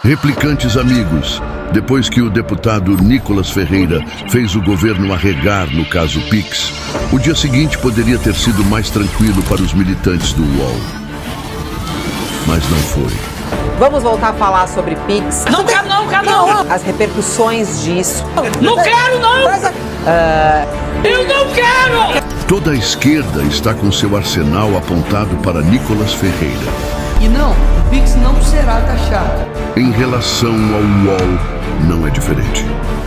Replicantes amigos, depois que o deputado Nicolas Ferreira fez o governo arregar no caso Pix, o dia seguinte poderia ter sido mais tranquilo para os militantes do UOL. Mas não foi. Vamos voltar a falar sobre Pix? Não quero não! As repercussões disso. Não quero não! Eu não quero! Toda a esquerda está com seu arsenal apontado para Nicolas Ferreira. E não, o Pix não será taxado. Em relação ao UOL, não é diferente.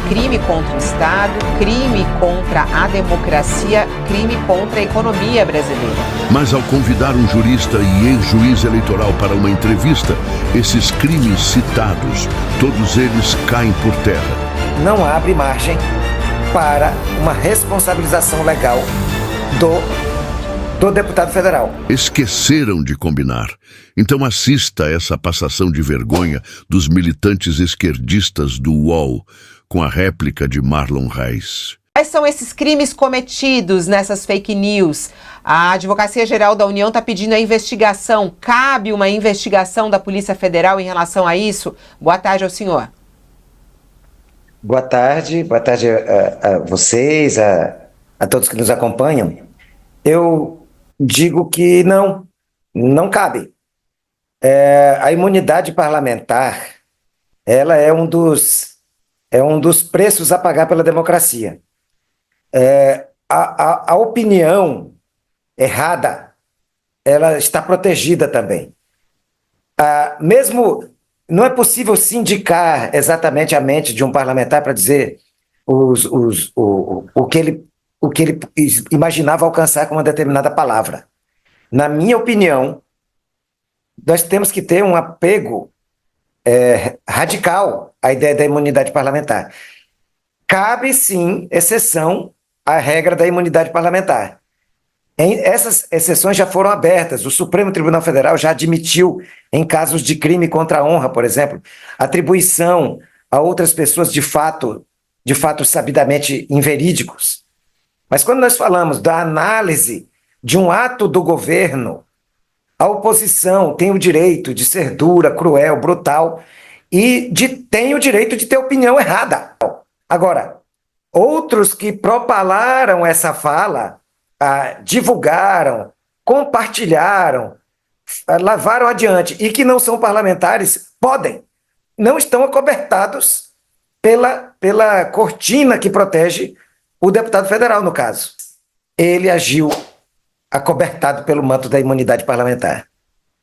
Crime contra o Estado, crime contra a democracia, crime contra a economia brasileira. Mas ao convidar um jurista e ex-juiz eleitoral para uma entrevista, esses crimes citados, todos eles caem por terra. Não abre margem para uma responsabilização legal do deputado federal. Esqueceram de combinar. Então assista a essa passação de vergonha dos militantes esquerdistas do UOL com a réplica de Marlon Reis. Quais são esses crimes cometidos nessas fake news? A Advocacia Geral da União está pedindo a investigação. Cabe uma investigação da Polícia Federal em relação a isso? Boa tarde ao senhor. Boa tarde a vocês, a todos que nos acompanham. Eu digo que não cabe. A imunidade parlamentar, ela é um dos preços a pagar pela democracia. A opinião errada, ela está protegida também. Mesmo não é possível sindicar exatamente a mente de um parlamentar para dizer o que ele imaginava alcançar com uma determinada palavra. Na minha opinião, nós temos que ter um apego radical à ideia da imunidade parlamentar. Cabe, sim, exceção à regra da imunidade parlamentar. Essas exceções já foram abertas. O Supremo Tribunal Federal já admitiu, em casos de crime contra a honra, por exemplo, atribuição a outras pessoas de fato sabidamente inverídicos. Mas quando nós falamos da análise de um ato do governo, a oposição tem o direito de ser dura, cruel, brutal e tem o direito de ter opinião errada. Agora, outros que propalaram essa fala, divulgaram, compartilharam, levaram adiante e que não são parlamentares, não estão acobertados pela cortina que protege o deputado federal, no caso. Ele agiu acobertado pelo manto da imunidade parlamentar.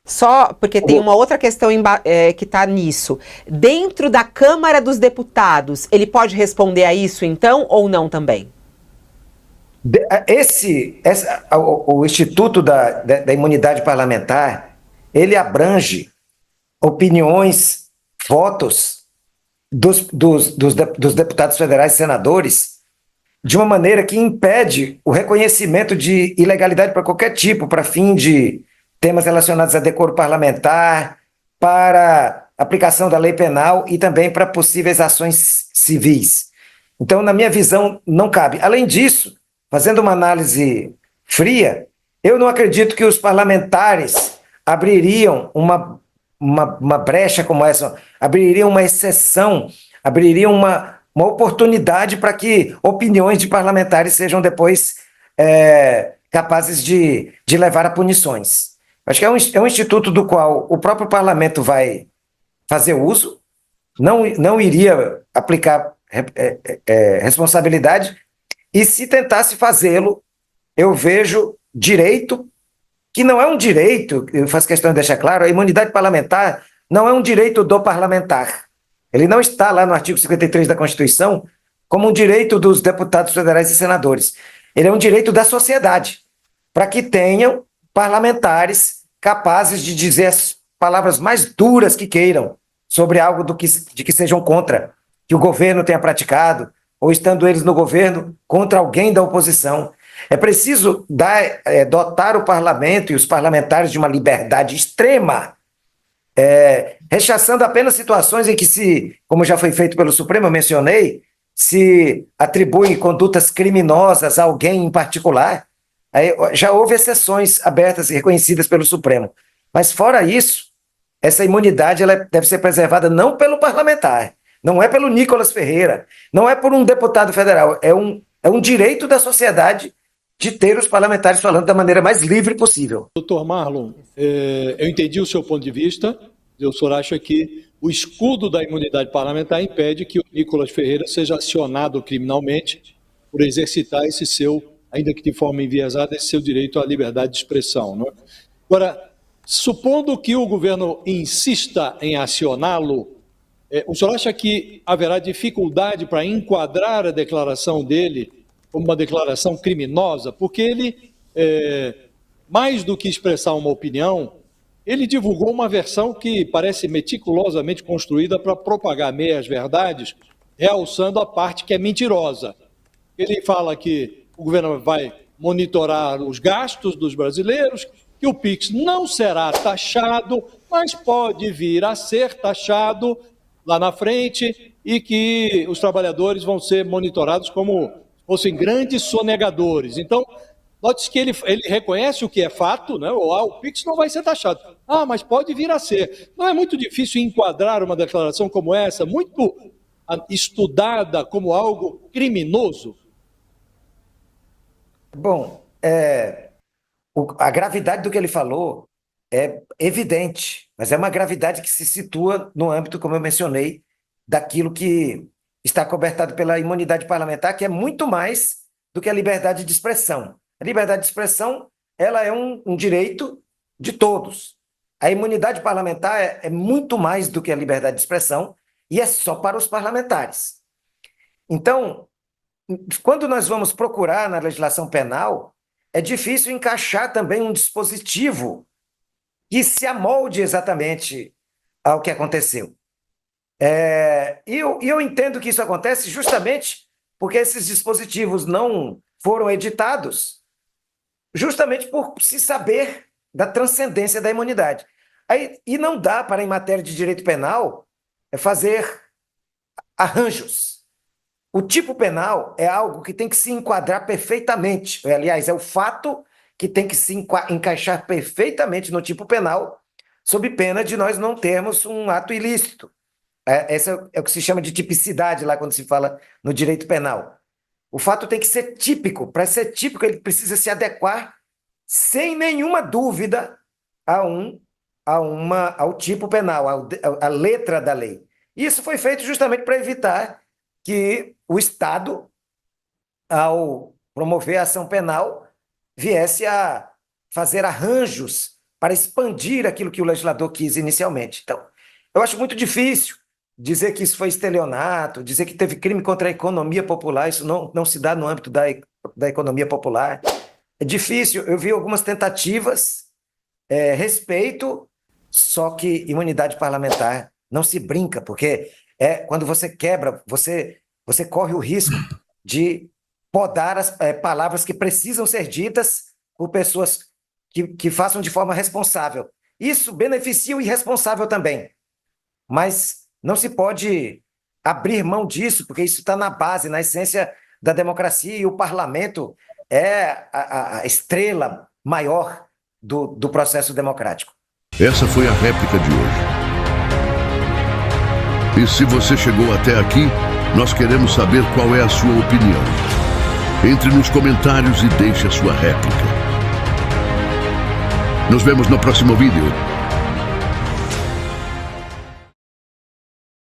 Só porque tem uma outra questão que está nisso. Dentro da Câmara dos Deputados, ele pode responder a isso, então, ou não também? O Instituto da Imunidade Parlamentar, ele abrange opiniões, votos dos deputados federais e senadores de uma maneira que impede o reconhecimento de ilegalidade para qualquer tipo, para fim de temas relacionados a decoro parlamentar, para aplicação da lei penal e também para possíveis ações civis. Então, na minha visão, não cabe. Além disso, fazendo uma análise fria, eu não acredito que os parlamentares abririam uma brecha como essa, abririam uma exceção, abririam uma oportunidade para que opiniões de parlamentares sejam depois capazes de levar a punições. Acho que é um instituto do qual o próprio parlamento vai fazer uso, não iria aplicar responsabilidade, e se tentasse fazê-lo, eu vejo direito, que não é um direito, eu faço questão de deixar claro, a imunidade parlamentar não é um direito do parlamentar. Ele não está lá no artigo 53 da Constituição como um direito dos deputados federais e senadores. Ele é um direito da sociedade, para que tenham parlamentares capazes de dizer as palavras mais duras que queiram sobre algo de que sejam contra, que o governo tenha praticado, ou estando eles no governo, contra alguém da oposição. É preciso dotar o parlamento e os parlamentares de uma liberdade extrema, rechaçando apenas situações em que como já foi feito pelo Supremo, eu mencionei, se atribui condutas criminosas a alguém em particular. Já houve exceções abertas e reconhecidas pelo Supremo. Mas fora isso, essa imunidade ela deve ser preservada não pelo parlamentar, não é pelo Nicolas Ferreira, não é por um deputado federal, é um direito da sociedade de ter os parlamentares falando da maneira mais livre possível. Doutor Marlon, eu entendi o seu ponto de vista. O senhor acha que o escudo da imunidade parlamentar impede que o Nicolas Ferreira seja acionado criminalmente por exercitar esse seu, ainda que de forma enviesada, esse seu direito à liberdade de expressão, não é? Agora, supondo que o governo insista em acioná-lo, o senhor acha que haverá dificuldade para enquadrar a declaração dele como uma declaração criminosa? Porque ele, mais do que expressar uma opinião, ele divulgou uma versão que parece meticulosamente construída para propagar meias-verdades, realçando a parte que é mentirosa. Ele fala que o governo vai monitorar os gastos dos brasileiros, que o PIX não será taxado, mas pode vir a ser taxado lá na frente e que os trabalhadores vão ser monitorados como fossem grandes sonegadores. Então, note-se que ele reconhece o que é fato, né? O PIX não vai ser taxado. Mas pode vir a ser. Não é muito difícil enquadrar uma declaração como essa, muito estudada como algo criminoso? Bom, a gravidade do que ele falou é evidente, mas é uma gravidade que se situa no âmbito, como eu mencionei, daquilo que está cobertado pela imunidade parlamentar, que é muito mais do que a liberdade de expressão. A liberdade de expressão ela é um direito de todos. A imunidade parlamentar é muito mais do que a liberdade de expressão e é só para os parlamentares. Então, quando nós vamos procurar na legislação penal, é difícil encaixar também um dispositivo que se amolde exatamente ao que aconteceu. Eu entendo que isso acontece justamente porque esses dispositivos não foram editados justamente por se saber da transcendência da imunidade. E não dá para, em matéria de direito penal, fazer arranjos. O tipo penal é algo que tem que se enquadrar perfeitamente. Aliás, é o fato que tem que se encaixar perfeitamente no tipo penal, sob pena de nós não termos um ato ilícito. Esse é o que se chama de tipicidade lá quando se fala no direito penal. O fato tem que ser típico. Para ser típico, ele precisa se adequar, sem nenhuma dúvida, ao tipo penal, à letra da lei. Isso foi feito justamente para evitar que o Estado, ao promover a ação penal, viesse a fazer arranjos para expandir aquilo que o legislador quis inicialmente. Então, eu acho muito difícil dizer que isso foi estelionato, dizer que teve crime contra a economia popular. Isso não se dá no âmbito da economia popular. É difícil. Eu vi algumas tentativas, respeito, só que imunidade parlamentar não se brinca, porque quando você quebra, você corre o risco de podar as palavras que precisam ser ditas por pessoas que façam de forma responsável. Isso beneficia o irresponsável também. Mas não se pode abrir mão disso, porque isso está na base, na essência da democracia, e o parlamento é a estrela maior do processo democrático. Essa foi a réplica de hoje. E se você chegou até aqui, nós queremos saber qual é a sua opinião. Entre nos comentários e deixe a sua réplica. Nos vemos no próximo vídeo.